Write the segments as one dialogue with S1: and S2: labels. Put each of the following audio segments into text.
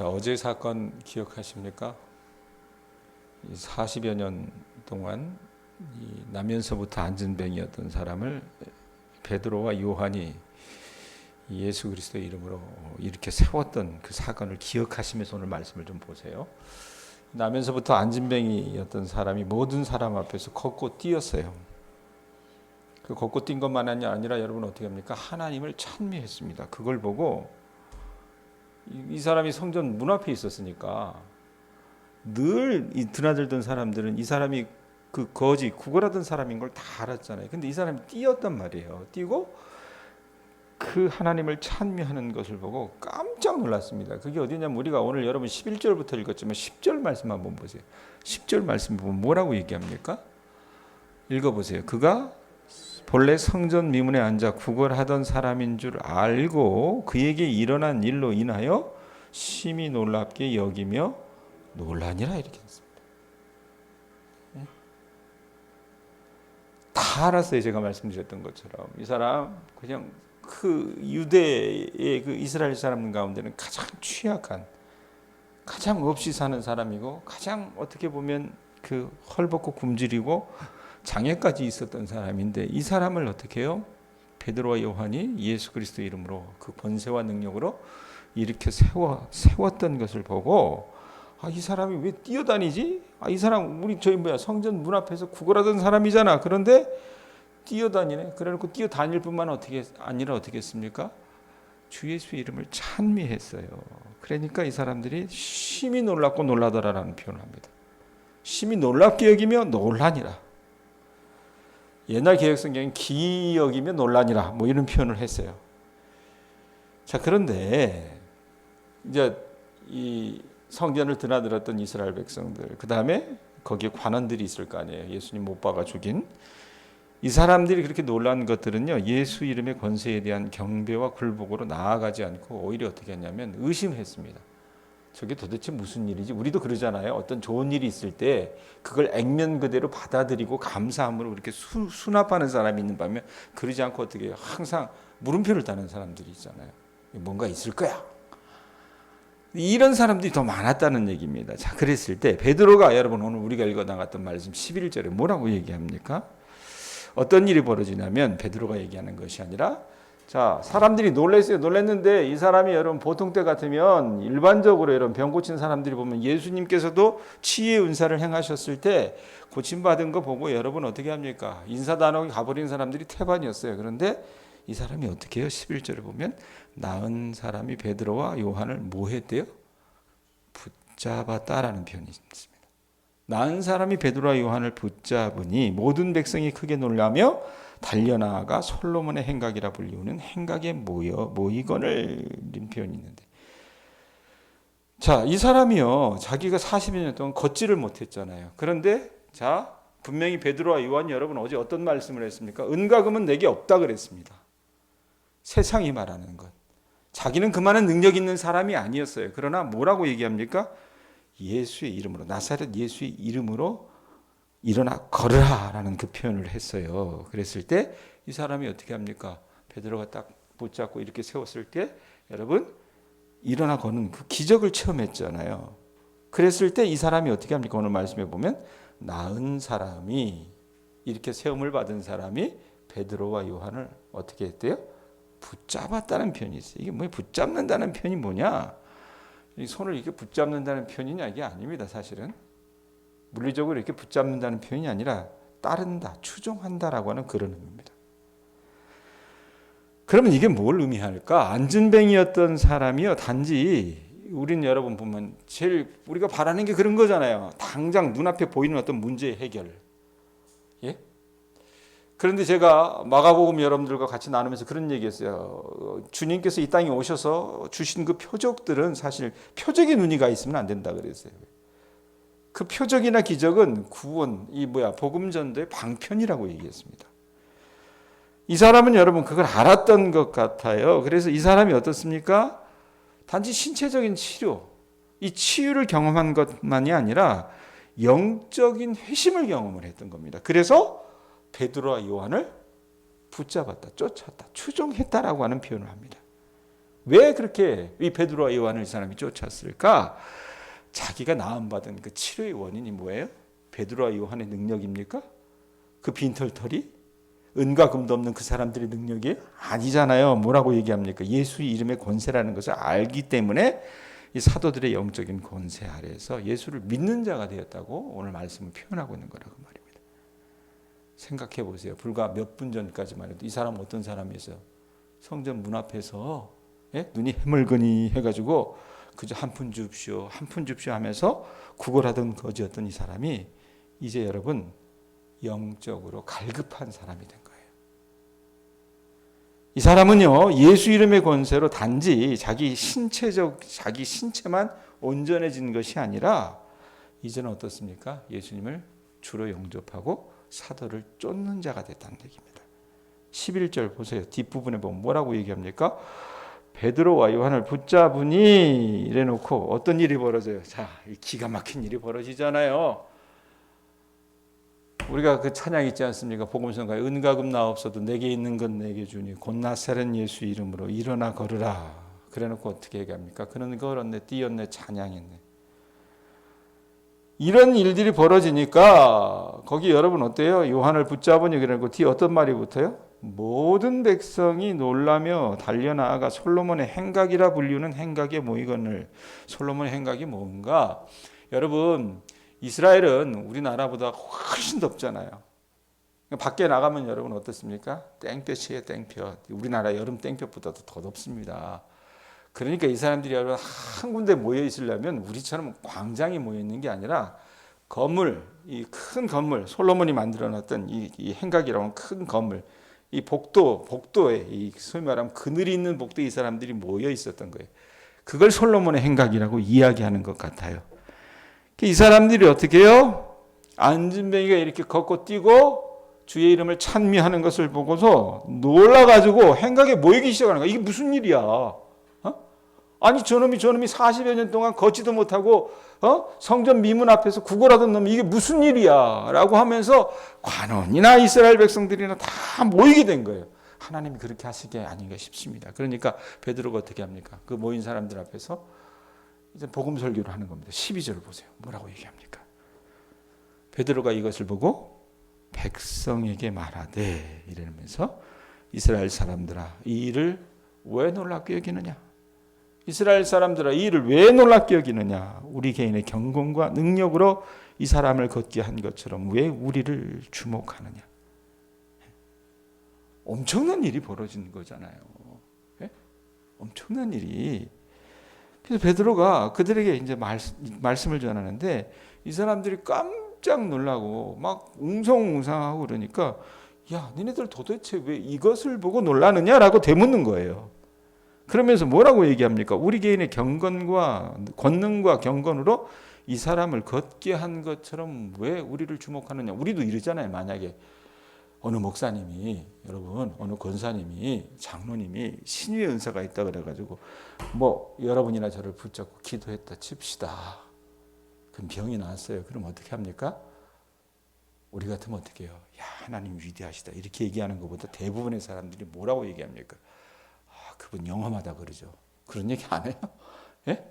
S1: 자, 어제 사건 기억하십니까? 40여 년 동안 이 나면서부터 안진뱅이였던 사람을 베드로와 요한이 예수 그리스도의 이름으로 이렇게 세웠던 그 사건을 기억하시면서 오늘 말씀을 좀 보세요. 나면서부터 안진뱅이였던 사람이 모든 사람 앞에서 걷고 뛰었어요. 그 걷고 뛴 것만이 아니라 여러분 어떻게 합니까? 하나님을 찬미했습니다. 그걸 보고 이 사람이 성전 문 앞에 있었으니까 늘 이 드나들던 사람들은 이 사람이 그 거지 구걸하던 사람인 걸 다 알았잖아요. 근데 이 사람이 뛰었단 말이에요. 뛰고 그 하나님을 찬미하는 것을 보고 깜짝 놀랐습니다. 그게 어디냐면 우리가 오늘 여러분 11절부터 읽었지만 10절 말씀 한번 보세요. 10절 말씀 보면 뭐라고 얘기합니까? 읽어보세요. 그가 본래 성전 미문에 앉아 구걸하던 사람인 줄 알고 그에게 일어난 일로 인하여 심히 놀랍게 여기며 놀라니라 이렇게 했습니다. 다 알았어요. 제가 말씀드렸던 것처럼 이 사람 그냥 그 유대의 그 이스라엘 사람 가운데는 가장 취약한, 가장 없이 사는 사람이고 가장 어떻게 보면 그 헐벗고 굶주리고 장애까지 있었던 사람인데 이 사람을 어떻게 해요? 베드로와 요한이 예수 그리스도 이름으로 그 권세와 능력으로 이렇게 세웠던 것을 보고 이 사람이 왜 뛰어다니지? 이 사람 우리 성전 문 앞에서 구걸하던 사람이잖아. 그런데 뛰어다니네. 그래놓고 뛰어다닐 뿐만 아니라 어떻게 했습니까? 주 예수의 이름을 찬미했어요. 그러니까 이 사람들이 심히 놀랍고 놀라더라라는 표현을 합니다. 심히 놀랍게 여기며 놀라니라. 옛날 개혁성경은 기이 여기며 놀라니라 뭐 이런 표현을 했어요. 자, 그런데 이제 이 성전을 드나들었던 이스라엘 백성들, 그 다음에 거기에 관원들이 있을 거 아니에요. 예수님 못 박아 죽인 이 사람들이 그렇게 놀란 것들은요, 예수 이름의 권세에 대한 경배와 굴복으로 나아가지 않고 오히려 어떻게 했냐면 의심했습니다. 저게 도대체 무슨 일이지? 우리도 그러잖아요. 어떤 좋은 일이 있을 때 그걸 액면 그대로 받아들이고 감사함으로 그렇게 수납하는 사람이 있는 반면 그러지 않고 어떻게 해요? 항상 물음표를 다는 사람들이 있잖아요. 뭔가 있을 거야. 이런 사람들이 더 많았다는 얘기입니다. 자, 그랬을 때 베드로가 여러분 오늘 우리가 읽어 나갔던 말씀 11절에 뭐라고 얘기합니까? 어떤 일이 벌어지냐면 베드로가 얘기하는 것이 아니라 자, 사람들이 놀랐어요. 놀랐는데 이 사람이 여러분 보통 때 같으면 일반적으로 여러분 병 고친 사람들이 보면 예수님께서도 치유의 은사를 행하셨을 때 고침받은 거 보고 여러분 어떻게 합니까? 인사도 안 하고 가버린 사람들이 태반이었어요. 그런데 이 사람이 어떻게 해요? 11절에 보면 나은 사람이 베드로와 요한을 뭐 했대요? 붙잡았다라는 표현이 있습니다. 나은 사람이 베드로와 요한을 붙잡으니 모든 백성이 크게 놀라며 달려나가 솔로몬의 행각이라 불리우는 행각에 모이거늘 이런 표현이 있는데, 자, 이 사람이요 자기가 40여 년 동안 걷지를 못했잖아요. 그런데 자, 분명히 베드로와 요한이 여러분 어제 어떤 말씀을 했습니까? 은과 금은 내게 없다 그랬습니다. 세상이 말하는 것. 자기는 그만한 능력 있는 사람이 아니었어요. 그러나 뭐라고 얘기합니까? 예수의 이름으로, 나사렛 예수의 이름으로 일어나 걸으라라는 그 표현을 했어요. 그랬을 때 이 사람이 어떻게 합니까? 베드로가 딱 붙잡고 이렇게 세웠을 때 여러분 일어나 거는 그 기적을 체험했잖아요. 그랬을 때 이 사람이 어떻게 합니까? 오늘 말씀해 보면 나은 사람이, 이렇게 세움을 받은 사람이 베드로와 요한을 어떻게 했대요? 붙잡았다는 표현이 있어요. 이게 뭐 붙잡는다는 표현이 뭐냐? 이 손을 이렇게 붙잡는다는 표현이냐? 이게 아닙니다. 사실은 물리적으로 이렇게 붙잡는다는 표현이 아니라 따른다, 추종한다라고 하는 그런 의미입니다. 그러면 이게 뭘 의미할까? 안진뱅이였던 사람이요 단지 우린 여러분 보면 제일 우리가 바라는 게 그런 거잖아요. 당장 눈앞에 보이는 어떤 문제의 해결. 예? 그런데 제가 마가복음 여러분들과 같이 나누면서 그런 얘기했어요. 주님께서 이 땅에 오셔서 주신 그 표적들은 사실 표적의 눈이 가 있으면 안 된다 그랬어요. 그 표적이나 기적은 구원, 복음 전도의 방편이라고 얘기했습니다. 이 사람은 여러분 그걸 알았던 것 같아요. 그래서 이 사람이 어떻습니까? 단지 신체적인 치료, 이 치유를 경험한 것만이 아니라 영적인 회심을 경험을 했던 겁니다. 그래서 베드로와 요한을 붙잡았다, 쫓았다, 추종했다라고 하는 표현을 합니다. 왜 그렇게 이 베드로와 요한을 이 사람이 쫓았을까? 자기가 나음받은 그 치료의 원인이 뭐예요? 베드로와 요한의 능력입니까? 그 빈털털이? 은과 금도 없는 그 사람들의 능력이 아니잖아요. 뭐라고 얘기합니까? 예수의 이름의 권세라는 것을 알기 때문에 이 사도들의 영적인 권세 아래에서 예수를 믿는 자가 되었다고 오늘 말씀을 표현하고 있는 거라고 말입니다. 생각해 보세요. 불과 몇 분 전까지만 해도 이 사람 어떤 사람이었어요? 성전 문 앞에서 눈이 해멀거니 해가지고 그저 한 푼 줍시오, 한 푼 줍시오 하면서 구걸하던 거지였던 이 사람이 이제 여러분 영적으로 갈급한 사람이 된 거예요. 이 사람은요, 예수 이름의 권세로 단지 자기 신체만 온전해진 것이 아니라 이제는 어떻습니까? 예수님을 주로 영접하고 사도를 쫓는 자가 됐다는 얘기입니다. 11절 보세요. 뒷부분에 보면 뭐라고 얘기합니까? 베드로와 요한을 붙잡으니 이래놓고 어떤 일이 벌어져요? 자, 기가 막힌 일이 벌어지잖아요. 우리가 그 찬양 있지 않습니까? 복음성가에 은과 금 나 없어도 내게 있는 건 내게 주니 곧 나사렛 예수 이름으로 일어나 걸으라. 그래놓고 어떻게 얘기합니까? 그는 걸었네, 뛰었네, 찬양했네. 이런 일들이 벌어지니까 거기 여러분 어때요? 요한을 붙잡으니 그래놓고 뒤에 어떤 말이 붙어요? 모든 백성이 놀라며 달려나아가 솔로몬의 행각이라 불리는 행각에 모이거늘. 솔로몬의 행각이 뭔가? 여러분 이스라엘은 우리나라보다 훨씬 덥잖아요. 밖에 나가면 여러분 어떻습니까? 땡볕이에요, 땡볕. 우리나라 여름 땡볕보다도 더 덥습니다. 그러니까 이 사람들이 여러분 한 군데 모여 있으려면 우리처럼 광장에 모여 있는 게 아니라 건물, 이 큰 건물, 솔로몬이 만들어놨던 이 행각이라고 하는 큰 건물, 이 복도에 이 소위 말하면 그늘이 있는 복도에 이 사람들이 모여 있었던 거예요. 그걸 솔로몬의 행각이라고 이야기하는 것 같아요. 이 사람들이 어떻게 해요? 안진뱅이가 이렇게 걷고 뛰고 주의 이름을 찬미하는 것을 보고서 놀라가지고 행각에 모이기 시작하는 거야. 이게 무슨 일이야? 아니 저놈이 40여 년 동안 걷지도 못하고 성전 미문 앞에서 구걸하던 놈이 이게 무슨 일이야? 라고 하면서 관원이나 이스라엘 백성들이나 다 모이게 된 거예요. 하나님이 그렇게 하실 게 아닌가 싶습니다. 그러니까 베드로가 어떻게 합니까? 그 모인 사람들 앞에서 이제 복음 설교를 하는 겁니다. 12절을 보세요. 뭐라고 얘기합니까? 베드로가 이것을 보고 백성에게 말하되 이러면서 이스라엘 사람들아 이 일을 왜 놀랍게 여기느냐? 이스라엘 사람들아 이 일을 왜 놀랍게 여기느냐? 우리 개인의 경건과 능력으로 이 사람을 걷게 한 것처럼 왜 우리를 주목하느냐? 엄청난 일이 벌어진 거잖아요. 엄청난 일이. 그래서 베드로가 그들에게 이제 말씀을 전하는데 이 사람들이 깜짝 놀라고 막 웅성웅성하고 그러니까 야, 니네들 도대체 왜 이것을 보고 놀라느냐라고 되묻는 거예요. 그러면서 뭐라고 얘기합니까? 우리 개인의 경건과 권능과 경건으로 이 사람을 걷게 한 것처럼 왜 우리를 주목하느냐? 우리도 이러잖아요. 만약에 어느 목사님이 여러분 어느 권사님이 장로님이 신유의 은사가 있다 그래가지고 뭐 여러분이나 저를 붙잡고 기도했다 칩시다. 그럼 병이 나왔어요. 그럼 어떻게 합니까? 우리 같으면 어떻게 해요? 야 하나님 위대하시다 이렇게 얘기하는 것보다 대부분의 사람들이 뭐라고 얘기합니까? 그분 영험하다 그러죠. 그런 얘기 안 해요? 예?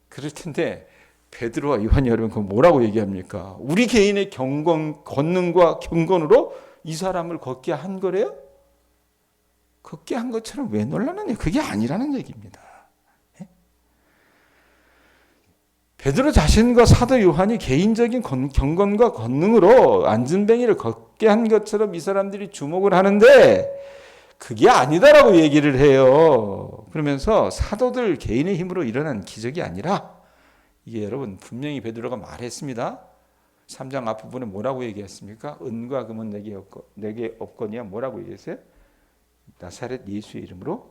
S1: 그럴 텐데 베드로와 요한이 여러분 그 뭐라고 얘기합니까? 우리 개인의 권능과 경건으로 이 사람을 걷게 한 거래요? 걷게 한 것처럼 왜 놀라느냐? 그게 아니라는 얘기입니다. 예? 베드로 자신과 사도 요한이 개인적인 경건과 권능으로 안진뱅이를 걷게 한 것처럼 이 사람들이 주목을 하는데 그게 아니다라고 얘기를 해요. 그러면서 사도들 개인의 힘으로 일어난 기적이 아니라 이게 여러분 분명히 베드로가 말했습니다. 3장 앞부분에 뭐라고 얘기했습니까? 은과 금은 내게 없거니와 뭐라고 얘기했어요? 나사렛 예수의 이름으로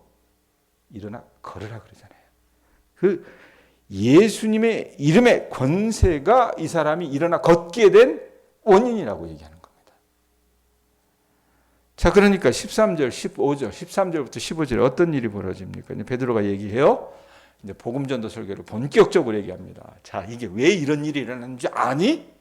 S1: 일어나 걸으라 그러잖아요. 그 예수님의 이름의 권세가 이 사람이 일어나 걷게 된 원인이라고 얘기하는 거예요. 자, 그러니까 13절, 15절, 13절부터 15절에 어떤 일이 벌어집니까? 베드로가 얘기해요. 이제 복음전도 설교를 본격적으로 얘기합니다. 자, 이게 왜 이런 일이 일어났는지 아니?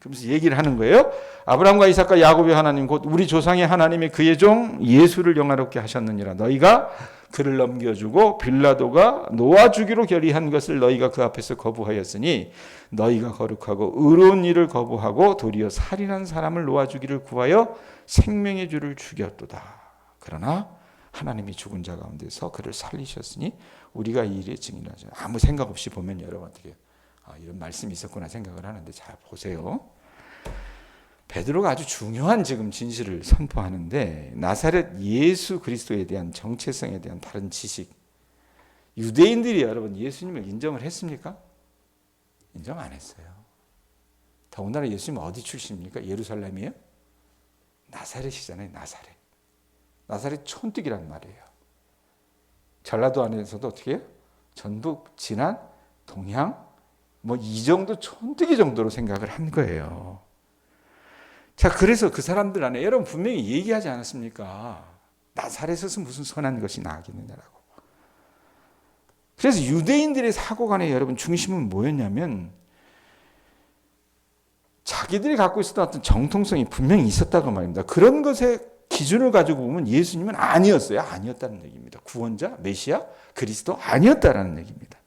S1: 그러면서 얘기를 하는 거예요. 아브라함과 이삭과 야곱의 하나님 곧 우리 조상의 하나님이 그의 종 예수를 영화롭게 하셨느니라. 너희가 그를 넘겨주고 빌라도가 놓아주기로 결의한 것을 너희가 그 앞에서 거부하였으니 너희가 거룩하고 의로운 일을 거부하고 도리어 살인한 사람을 놓아주기를 구하여 생명의 주를 죽였도다. 그러나 하나님이 죽은 자 가운데서 그를 살리셨으니 우리가 이 일에 증인하죠. 아무 생각 없이 보면 여러분 어떻게 이런 말씀이 있었구나 생각을 하는데 잘 보세요. 베드로가 아주 중요한 지금 진실을 선포하는데 나사렛 예수 그리스도에 대한 정체성에 대한 다른 지식, 유대인들이 여러분 예수님을 인정을 했습니까? 인정 안 했어요. 더군다나 예수님은 어디 출신입니까? 예루살렘이에요? 나사렛이잖아요. 나사렛 촌뜨기란 말이에요. 전라도 안에서도 어떻게 해요? 전북, 진안, 동양 이 정도 촌뜨기 정도로 생각을 한 거예요. 자, 그래서 그 사람들 안에 여러분 분명히 얘기하지 않았습니까? 나사렛에서 무슨 선한 것이 나겠느냐라고. 그래서 유대인들의 사고관의 여러분 중심은 뭐였냐면 자기들이 갖고 있었던 어떤 정통성이 분명히 있었다고 말입니다. 그런 것에 기준을 가지고 보면 예수님은 아니었어요. 아니었다는 얘기입니다. 구원자, 메시아, 그리스도 아니었다라는 얘기입니다.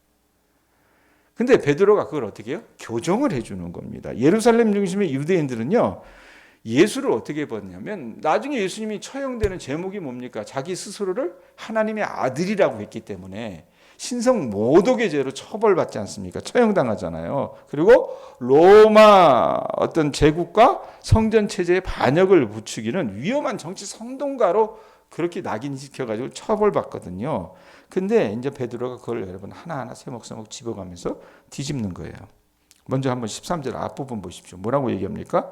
S1: 근데 베드로가 그걸 어떻게 해요? 교정을 해주는 겁니다. 예루살렘 중심의 유대인들은요, 예수를 어떻게 봤냐면 나중에 예수님이 처형되는 제목이 뭡니까? 자기 스스로를 하나님의 아들이라고 했기 때문에 신성 모독의 죄로 처벌받지 않습니까? 처형당하잖아요. 그리고 로마 어떤 제국과 성전 체제의 반역을 부추기는 위험한 정치 선동가로 그렇게 낙인시켜가지고 처벌받거든요. 근데 이제 베드로가 그걸 여러분 하나하나 세목세목 집어가면서 뒤집는 거예요. 먼저 한번 13절 앞부분 보십시오. 뭐라고 얘기합니까?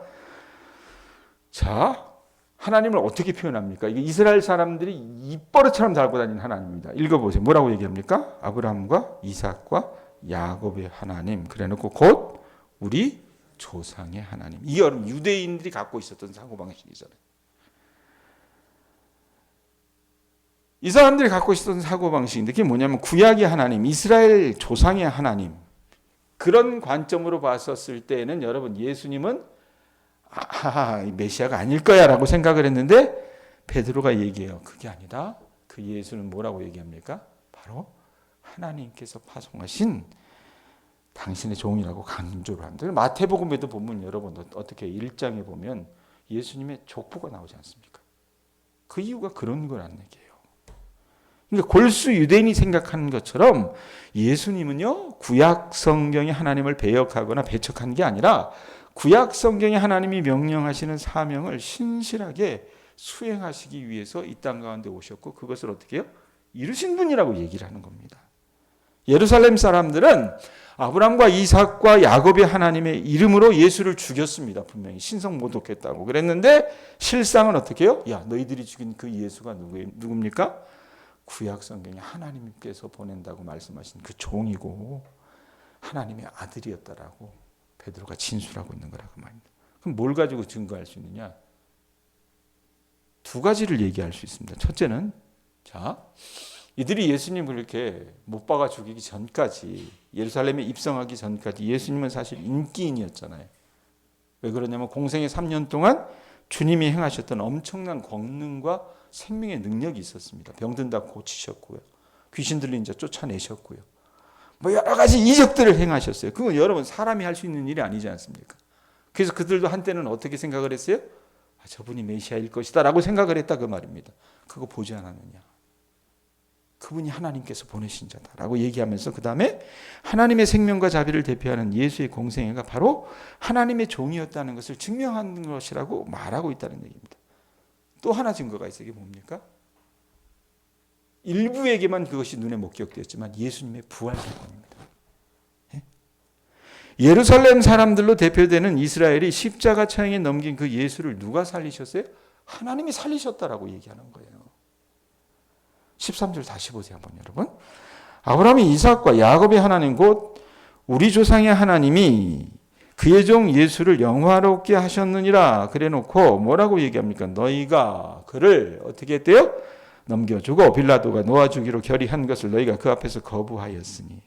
S1: 자, 하나님을 어떻게 표현합니까? 이게 이스라엘 사람들이 입버릇처럼 달고 다니는 하나님입니다. 읽어보세요. 뭐라고 얘기합니까? 아브라함과 이삭과 야곱의 하나님. 그래놓고 곧 우리 조상의 하나님. 이게 여러분 유대인들이 갖고 있었던 사고방식이잖아요. 이 사람들이 갖고 있었던 사고방식인데 그게 뭐냐면 구약의 하나님, 이스라엘 조상의 하나님. 그런 관점으로 봤었을 때는 여러분 예수님은 메시아가 아닐 거야 라고 생각을 했는데 베드로가 얘기해요. 그게 아니다. 그 예수는 뭐라고 얘기합니까? 바로 하나님께서 파송하신 당신의 종이라고 강조를 합니다. 마태복음에도 보면 여러분 어떻게 1장에 보면 예수님의 족보가 나오지 않습니까? 그 이유가 그런 거라는 얘기예요. 그러니까 골수 유대인이 생각하는 것처럼 예수님은요 구약 성경이 하나님을 배역하거나 배척한 게 아니라 구약 성경에 하나님이 명령하시는 사명을 신실하게 수행하시기 위해서 이 땅 가운데 오셨고 그것을 어떻게 해요? 이루신 분이라고 얘기를 하는 겁니다. 예루살렘 사람들은 아브라함과 이삭과 야곱의 하나님의 이름으로 예수를 죽였습니다. 분명히 신성 모독했다고 그랬는데 실상은 어떻게 해요? 야, 너희들이 죽인 그 예수가 누굽니까? 구약 성경에 하나님께서 보낸다고 말씀하신 그 종이고 하나님의 아들이었다라고 베드로가 진술하고 있는 거라고 말입니다. 그럼 뭘 가지고 증거할 수 있느냐? 두 가지를 얘기할 수 있습니다. 첫째는 자, 이들이 예수님을 이렇게 못 박아 죽이기 전까지 예루살렘에 입성하기 전까지 예수님은 사실 인기인이었잖아요. 왜 그러냐면 공생의 3년 동안 주님이 행하셨던 엄청난 권능과 생명의 능력이 있었습니다. 병든 다 고치셨고요. 귀신 들린 자 쫓아내셨고요. 여러 가지 이적들을 행하셨어요. 그건 여러분 사람이 할 수 있는 일이 아니지 않습니까? 그래서 그들도 한때는 어떻게 생각을 했어요? 저분이 메시아일 것이다 라고 생각을 했다 그 말입니다. 그거 보지 않았느냐? 그분이 하나님께서 보내신 자다라고 얘기하면서 그 다음에 하나님의 생명과 자비를 대표하는 예수의 공생애가 바로 하나님의 종이었다는 것을 증명하는 것이라고 말하고 있다는 얘기입니다. 또 하나 증거가 있어요. 이게 뭡니까? 일부에게만 그것이 눈에 목격되었지만 예수님의 부활 사건입니다. 예루살렘 사람들로 대표되는 이스라엘이 십자가 처형에 넘긴 그 예수를 누가 살리셨어요? 하나님이 살리셨다라고 얘기하는 거예요. 13절 다시 보세요 한번 여러분. 아브라함이 이삭과 야곱의 하나님 곧 우리 조상의 하나님이 그의 종 예수를 영화롭게 하셨느니라 그래놓고 뭐라고 얘기합니까? 너희가 그를 어떻게 했대요? 넘겨주고 빌라도가 놓아주기로 결의한 것을 너희가 그 앞에서 거부하였으니.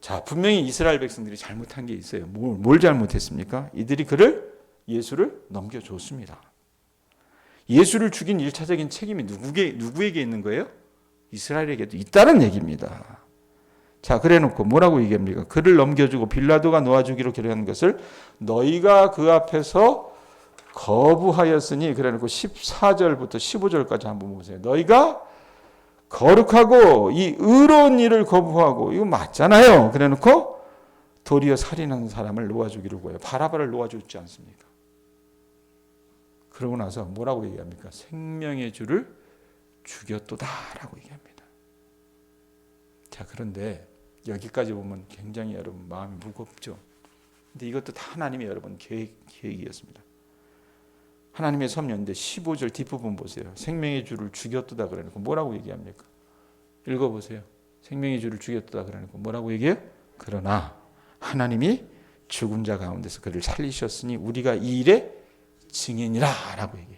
S1: 자, 분명히 이스라엘 백성들이 잘못한 게 있어요. 뭘 잘못했습니까? 이들이 예수를 넘겨줬습니다. 예수를 죽인 1차적인 책임이 누구에게 있는 거예요? 이스라엘에게도 있다는 얘기입니다. 자, 그래 놓고 뭐라고 얘기합니까? 그를 넘겨주고 빌라도가 놓아주기로 결정한 것을 너희가 그 앞에서 거부하였으니, 그래 놓고 14절부터 15절까지 한번 보세요. 너희가 거룩하고 이 의로운 일을 거부하고, 이거 맞잖아요. 그래 놓고 도리어 살인하는 사람을 놓아주기로 구해요. 바라바를 놓아줬지 않습니까? 그러고 나서 뭐라고 얘기합니까? 생명의 주를 죽였도다라고 얘기합니다. 자, 그런데 여기까지 보면 굉장히 여러분 마음이 무겁죠. 근데 이것도 다 하나님의 여러분 계획이었습니다. 하나님의 섭리인데 15절 뒷부분 보세요. 생명의 주를 죽였도다 그러니까 뭐라고 얘기합니까? 읽어보세요. 생명의 주를 죽였도다 그러니까 뭐라고 얘기해요? 그러나 하나님이 죽은 자 가운데서 그를 살리셨으니 우리가 이 일의 증인이라 라고 얘기해요.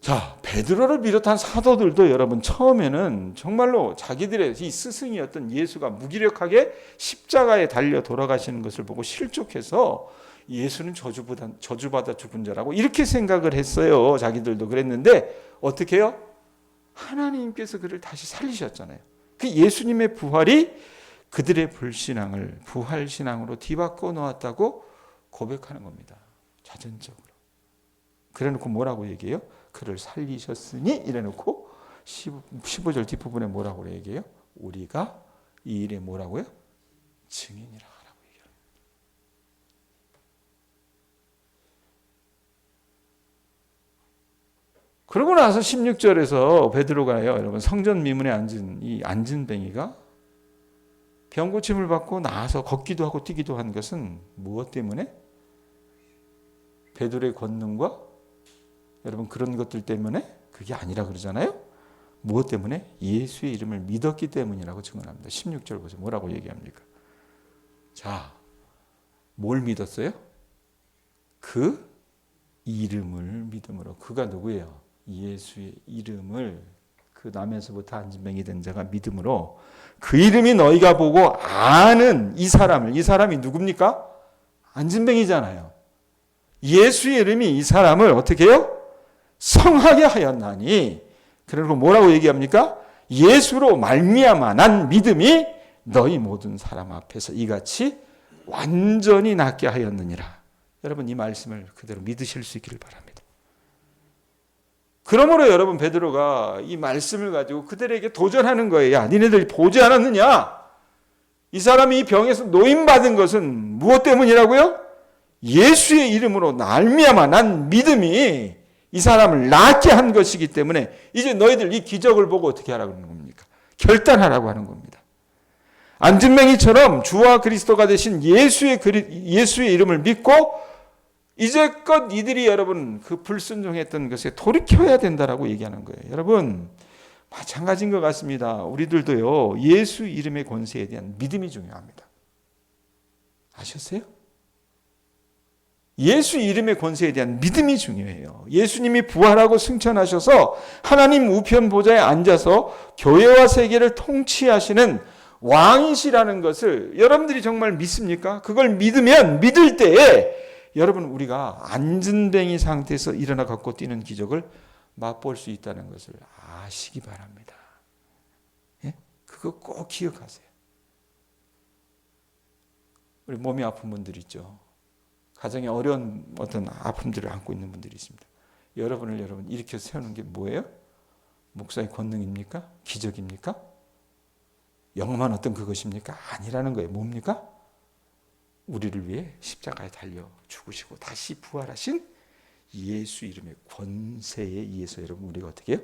S1: 자, 베드로를 비롯한 사도들도 여러분 처음에는 정말로 자기들의 이 스승이었던 예수가 무기력하게 십자가에 달려 돌아가시는 것을 보고 실족해서 예수는 저주받아 죽은 자라고 이렇게 생각을 했어요. 자기들도 그랬는데 어떻게 해요? 하나님께서 그를 다시 살리셨잖아요. 그 예수님의 부활이 그들의 불신앙을 부활신앙으로 뒤바꿔 놓았다고 고백하는 겁니다. 자전적으로. 그래놓고 뭐라고 얘기해요? 그를 살리셨으니 이래놓고 15절 뒷부분에 뭐라고 얘기해요? 우리가 이 일에 뭐라고요? 증인이라 라고 얘기해요. 그러고 나서 16절에서 베드로가요, 여러분 성전 미문에 앉은 이 안진뱅이가 병 고침을 받고 나아서 걷기도 하고 뛰기도 한 것은 무엇 때문에? 베드로의 권능과 여러분 그런 것들 때문에 그게 아니라 그러잖아요. 무엇 때문에? 예수의 이름을 믿었기 때문이라고 증언합니다. 16절 보세요. 뭐라고 얘기합니까? 자, 뭘 믿었어요? 그 이름을 믿음으로. 그가 누구예요? 예수의 이름을, 그 남에서부터 안진뱅이 된 자가 믿음으로 그 이름이 너희가 보고 아는 이 사람이 누굽니까? 안진뱅이잖아요. 예수의 이름이 이 사람을 어떻게 해요? 성하게 하였나니. 그리고 뭐라고 얘기합니까? 예수로 말미암아 난 믿음이 너희 모든 사람 앞에서 이같이 완전히 낫게 하였느니라. 여러분 이 말씀을 그대로 믿으실 수 있기를 바랍니다. 그러므로 여러분 베드로가 이 말씀을 가지고 그들에게 도전하는 거예요. 야, 니네들 보지 않았느냐? 이 사람이 이 병에서 노임받은 것은 무엇 때문이라고요? 예수의 이름으로 말미암아 난 믿음이 이 사람을 낫게 한 것이기 때문에 이제 너희들 이 기적을 보고 어떻게 하라고 하는 겁니까? 결단하라고 하는 겁니다. 안진뱅이처럼 주와 그리스도가 되신 예수의 이름을 믿고 이제껏 이들이 여러분 그 불순종했던 것에 돌이켜야 된다라고 얘기하는 거예요. 여러분 마찬가지인 것 같습니다. 우리들도요 예수 이름의 권세에 대한 믿음이 중요합니다. 아셨어요? 예수 이름의 권세에 대한 믿음이 중요해요. 예수님이 부활하고 승천하셔서 하나님 우편 보좌에 앉아서 교회와 세계를 통치하시는 왕이시라는 것을 여러분들이 정말 믿습니까? 그걸 믿을 때에 여러분 우리가 안진뱅이 상태에서 일어나 갖고 뛰는 기적을 맛볼 수 있다는 것을 아시기 바랍니다. 예? 그거 꼭 기억하세요. 우리 몸이 아픈 분들 있죠. 가정에 어려운 어떤 아픔들을 안고 있는 분들이 있습니다. 여러분 일으켜 세우는 게 뭐예요? 목사의 권능입니까? 기적입니까? 영험한 어떤 그것입니까? 아니라는 거예요. 뭡니까? 우리를 위해 십자가에 달려 죽으시고 다시 부활하신 예수 이름의 권세에 의해서 여러분 우리가 어떻게 해요?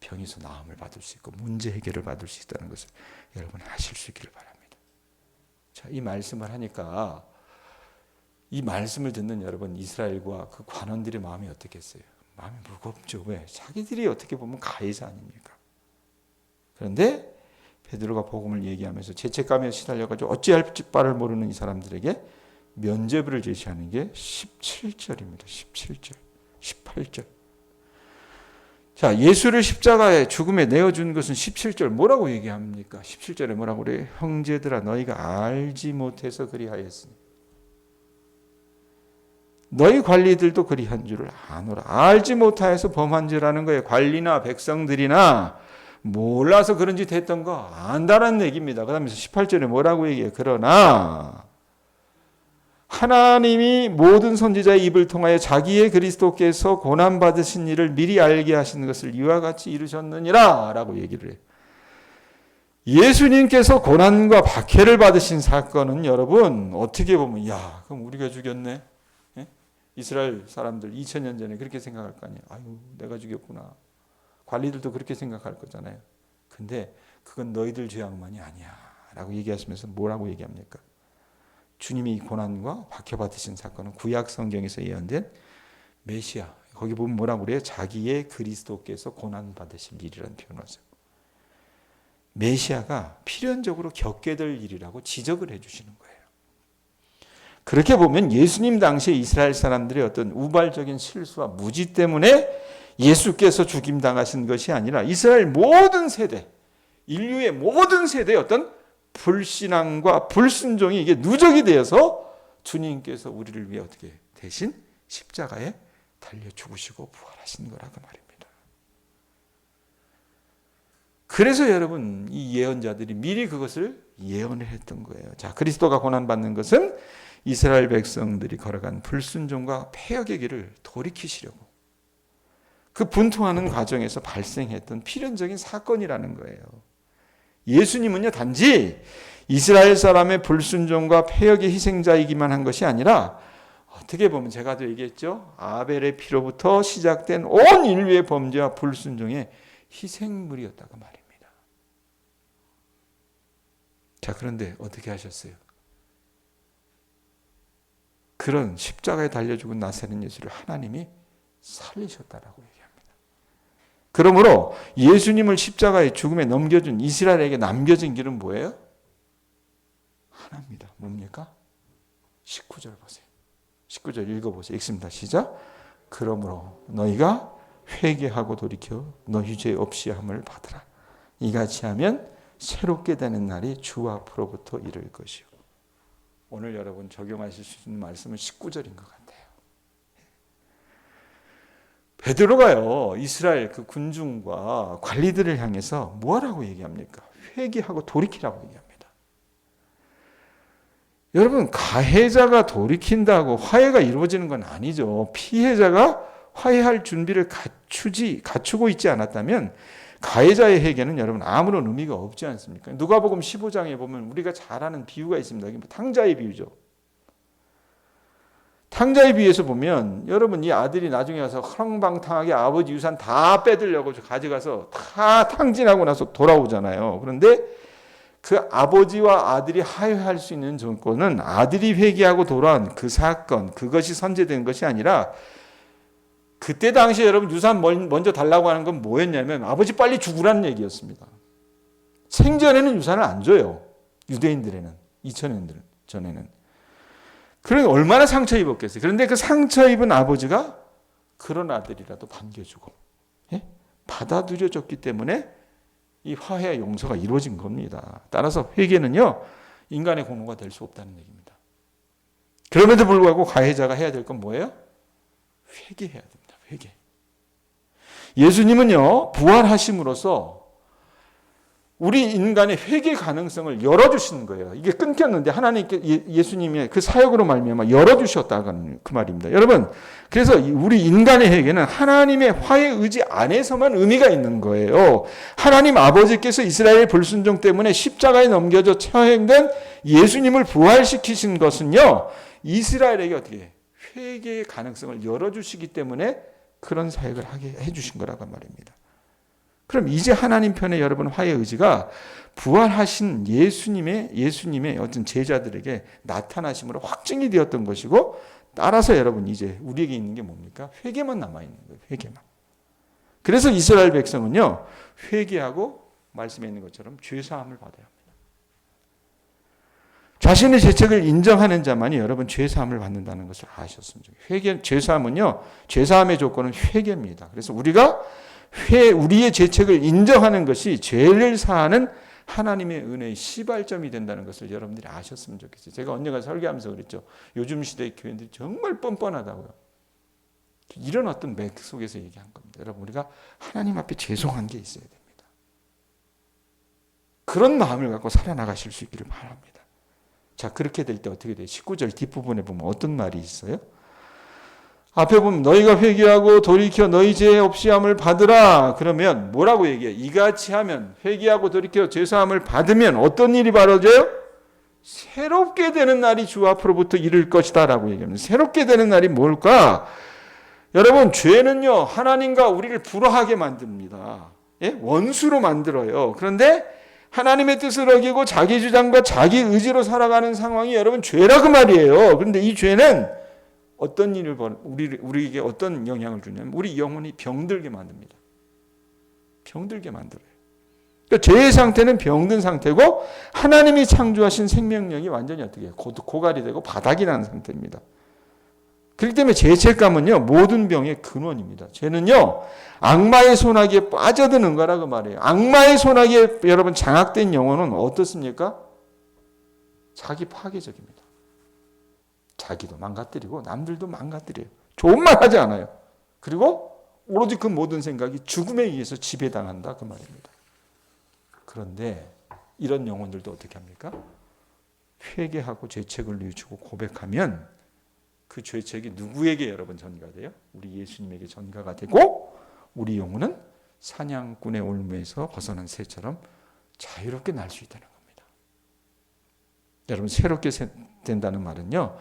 S1: 병에서 나음을 받을 수 있고 문제 해결을 받을 수 있다는 것을 여러분 아실 수 있기를 바랍니다. 자, 이 말씀을 하니까 이 말씀을 듣는 여러분 이스라엘과 그 관원들의 마음이 어떻겠어요? 마음이 무겁죠. 왜? 자기들이 어떻게 보면 가해자 아닙니까? 그런데 베드로가 복음을 얘기하면서 죄책감에 시달려가지고 어찌할 바를 모르는 이 사람들에게 면죄부를 제시하는 게 17절입니다. 17절, 18절. 자, 예수를 십자가에 죽음에 내어준 것은 17절 뭐라고 얘기합니까? 17절에 뭐라고 그래요? 형제들아 너희가 알지 못해서 그리하였으니 너희 관리들도 그리한 줄을 아노라. 알지 못하여서 범한 줄라는 거예요. 관리나 백성들이나 몰라서 그런 짓 했던 거 안다라는 얘기입니다. 그 다음에 18절에 뭐라고 얘기해요? 그러나 하나님이 모든 선지자의 입을 통하여 자기의 그리스도께서 고난받으신 일을 미리 알게 하시는 것을 이와 같이 이루셨느니라 라고 얘기를 해요. 예수님께서 고난과 박해를 받으신 사건은 여러분 어떻게 보면 야 그럼 우리가 죽였네. 예? 이스라엘 사람들 2000년 전에 그렇게 생각할 거 아니에요. 아유 내가 죽였구나. 관리들도 그렇게 생각할 거잖아요. 근데 그건 너희들 죄악만이 아니야 라고 얘기하시면서 뭐라고 얘기합니까? 주님이 고난과 박해받으신 사건은 구약 성경에서 예언된 메시아. 거기 보면 뭐라고 그래요? 자기의 그리스도께서 고난받으실 일이라는 표현을 하죠. 메시아가 필연적으로 겪게 될 일이라고 지적을 해주시는 거예요. 그렇게 보면 예수님 당시에 이스라엘 사람들의 어떤 우발적인 실수와 무지 때문에 예수께서 죽임당하신 것이 아니라 이스라엘 모든 세대, 인류의 모든 세대의 어떤 불신앙과 불순종이 이게 누적이 되어서 주님께서 우리를 위해 어떻게 대신 십자가에 달려 죽으시고 부활하신 거라고 말입니다. 그래서 여러분 이 예언자들이 미리 그것을 예언을 했던 거예요. 자, 그리스도가 고난받는 것은 이스라엘 백성들이 걸어간 불순종과 폐역의 길을 돌이키시려고 그 분투하는 과정에서 발생했던 필연적인 사건이라는 거예요. 예수님은요 단지 이스라엘 사람의 불순종과 폐역의 희생자이기만 한 것이 아니라 어떻게 보면 제가 또 얘기했죠. 아벨의 피로부터 시작된 온 인류의 범죄와 불순종의 희생물이었다고 말입니다. 자, 그런데 어떻게 하셨어요? 그런 십자가에 달려 죽은 나사렛 예수를 하나님이 살리셨다라고 얘기합니다. 그러므로 예수님을 십자가의 죽음에 넘겨준 이스라엘에게 남겨진 길은 뭐예요? 하나입니다. 뭡니까? 19절 보세요. 19절 읽어보세요. 읽습니다. 시작. 그러므로 너희가 회개하고 돌이켜 너희 죄 없이 함을 받으라. 이같이 하면 새롭게 되는 날이 주 앞으로부터 이를 것이요. 오늘 여러분 적용하실 수 있는 말씀은 19절인 것 같아요. 베드로가요 이스라엘 그 군중과 관리들을 향해서 뭐라고 얘기합니까? 회개하고 돌이키라고 얘기합니다. 여러분 가해자가 돌이킨다고 화해가 이루어지는 건 아니죠. 피해자가 화해할 준비를 갖추고 있지 않았다면 가해자의 회개는 여러분 아무런 의미가 없지 않습니까? 누가복음 15장에 보면 우리가 잘 아는 비유가 있습니다. 탕자의 비유죠. 탕자의 비유에서 보면 여러분 이 아들이 나중에 가서 허랑방탕하게 아버지 유산 다 빼들려고 가져가서 다 탕진하고 나서 돌아오잖아요. 그런데 그 아버지와 아들이 화해할 수 있는 조건은 아들이 회개하고 돌아온 그 사건, 그것이 선제된 것이 아니라 그때 당시에 여러분 유산 먼저 달라고 하는 건 뭐였냐면 아버지 빨리 죽으라는 얘기였습니다. 생전에는 유산을 안 줘요. 유대인들에는, 2000년 전에는. 그러니 얼마나 상처 입었겠어요. 그런데 그 상처 입은 아버지가 그런 아들이라도 반겨주고 받아들여졌기 때문에 이 화해와 용서가 이루어진 겁니다. 따라서 회개는요 인간의 공로가 될 수 없다는 얘기입니다. 그럼에도 불구하고 가해자가 해야 될 건 뭐예요? 회개해야 됩니다. 회개. 예수님은요 부활하심으로써 우리 인간의 회개 가능성을 열어주시는 거예요. 이게 끊겼는데 하나님께 예수님의 그 사역으로 말미암아 열어주셨다는 그 말입니다. 여러분, 그래서 우리 인간의 회개는 하나님의 화해 의지 안에서만 의미가 있는 거예요. 하나님 아버지께서 이스라엘의 불순종 때문에 십자가에 넘겨져 처형된 예수님을 부활시키신 것은요, 이스라엘에게 어떻게 회개의 가능성을 열어주시기 때문에 그런 사역을 하게 해주신 거라고 말입니다. 그럼 이제 하나님 편에 여러분 화해 의지가 부활하신 예수님의 어떤 제자들에게 나타나심으로 확증이 되었던 것이고, 따라서 여러분 이제 우리에게 있는 게 뭡니까? 회개만 남아있는 거예요. 회개만. 그래서 이스라엘 백성은요 회개하고 말씀에 있는 것처럼 죄사함을 받아야 합니다. 자신의 죄책을 인정하는 자만이 여러분 죄사함을 받는다는 것을 아셨으면 좋겠어요. 죄사함은요, 죄사함의 조건은 회개입니다. 그래서 우리가 우리의 죄책을 인정하는 것이 죄를 사하는 하나님의 은혜의 시발점이 된다는 것을 여러분들이 아셨으면 좋겠어요. 제가 언젠가 설교하면서 그랬죠. 요즘 시대의 교회들이 정말 뻔뻔하다고요. 이런 어떤 맥 속에서 얘기한 겁니다. 여러분, 우리가 하나님 앞에 죄송한 게 있어야 됩니다. 그런 마음을 갖고 살아나가실 수 있기를 바랍니다. 자, 그렇게 될 때 어떻게 돼요? 19절 뒷부분에 보면 어떤 말이 있어요? 앞에 보면 너희가 회개하고 돌이켜 너희 죄 없이함을 받으라. 그러면 뭐라고 얘기해요? 이같이 하면, 회개하고 돌이켜 죄사함을 받으면 어떤 일이 벌어져요? 새롭게 되는 날이 주 앞으로부터 이를 것이다 라고 얘기합니다. 새롭게 되는 날이 뭘까? 여러분, 죄는요 하나님과 우리를 불화하게 만듭니다. 예? 원수로 만들어요. 그런데 하나님의 뜻을 어기고 자기 주장과 자기 의지로 살아가는 상황이 여러분 죄라고 말이에요. 그런데 이 죄는 어떤 일을 우리에게 어떤 영향을 주냐면 우리 영혼이 병들게 만듭니다. 병들게 만들어요. 그러니까 죄의 상태는 병든 상태고 하나님이 창조하신 생명력이 완전히 어떻게 해요? 고갈이 되고 바닥이 나는 상태입니다. 그렇기 때문에 죄책감은요 모든 병의 근원입니다. 죄는요 악마의 손아귀에 빠져드는 거라고 말해요. 악마의 손아귀에 여러분 장악된 영혼은 어떻습니까? 자기 파괴적입니다. 자기도 망가뜨리고 남들도 망가뜨려요. 좋은 말 하지 않아요. 그리고 오로지 그 모든 생각이 죽음에 의해서 지배당한다 그 말입니다. 그런데 이런 영혼들도 어떻게 합니까? 회개하고 죄책을 뉘우치고 고백하면 그 죄책이 누구에게 여러분 전가가 돼요? 우리 예수님에게 전가가 되고 우리 영혼은 사냥꾼의 올무에서 벗어난 새처럼 자유롭게 날 수 있다는 겁니다. 여러분, 새롭게 된다는 말은요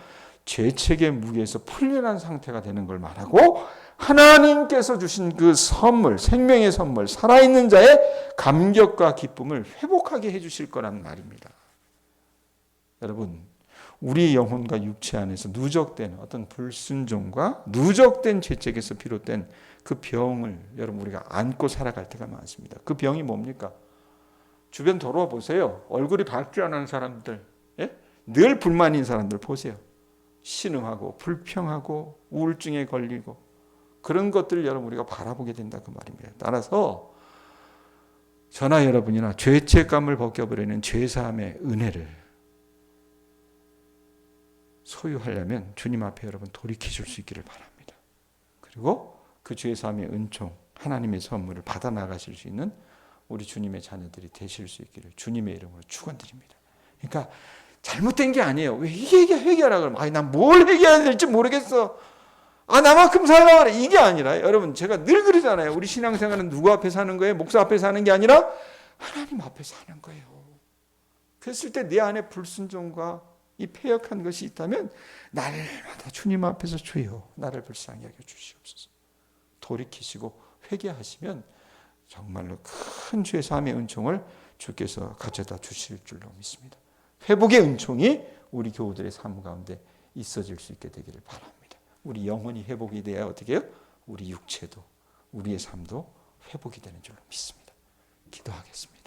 S1: 죄책의 무게에서 풀려난 상태가 되는 걸 말하고 하나님께서 주신 그 선물, 생명의 선물, 살아있는 자의 감격과 기쁨을 회복하게 해주실 거라는 말입니다. 여러분, 우리 영혼과 육체 안에서 누적된 어떤 불순종과 누적된 죄책에서 비롯된 그 병을 여러분 우리가 안고 살아갈 때가 많습니다. 그 병이 뭡니까? 주변 돌아보세요. 얼굴이 밝지 않은 사람들, 예? 늘 불만인 사람들 보세요. 신음하고 불평하고 우울증에 걸리고 그런 것들을 여러분 우리가 바라보게 된다 그 말입니다. 따라서 저나 여러분이나 죄책감을 벗겨버리는 죄사함의 은혜를 소유하려면 주님 앞에 여러분 돌이키실 수 있기를 바랍니다. 그리고 그 죄사함의 은총, 하나님의 선물을 받아 나가실 수 있는 우리 주님의 자녀들이 되실 수 있기를 주님의 이름으로 축원드립니다. 그러니까 잘못된 게 아니에요. 왜 회개하라 그러면 아니 난 뭘 회개해야 될지 모르겠어. 아 나만큼 살아라 이게 아니라 여러분 제가 늘 그러잖아요. 우리 신앙생활은 누구 앞에 사는 거예요? 목사 앞에 사는 게 아니라 하나님 앞에 사는 거예요. 그랬을 때 내 안에 불순종과 이 패역한 것이 있다면 날마다 주님 앞에서 주여 나를 불쌍히 여겨 주시옵소서 돌이키시고 회개하시면 정말로 큰 죄사함의 은총을 주께서 가져다 주실 줄로 믿습니다. 회복의 은총이 우리 교우들의 삶 가운데 있어질 수 있게 되기를 바랍니다. 우리 영혼이 회복이 돼야 어떻게 해요? 우리 육체도 우리의 삶도 회복이 되는 줄로 믿습니다. 기도하겠습니다.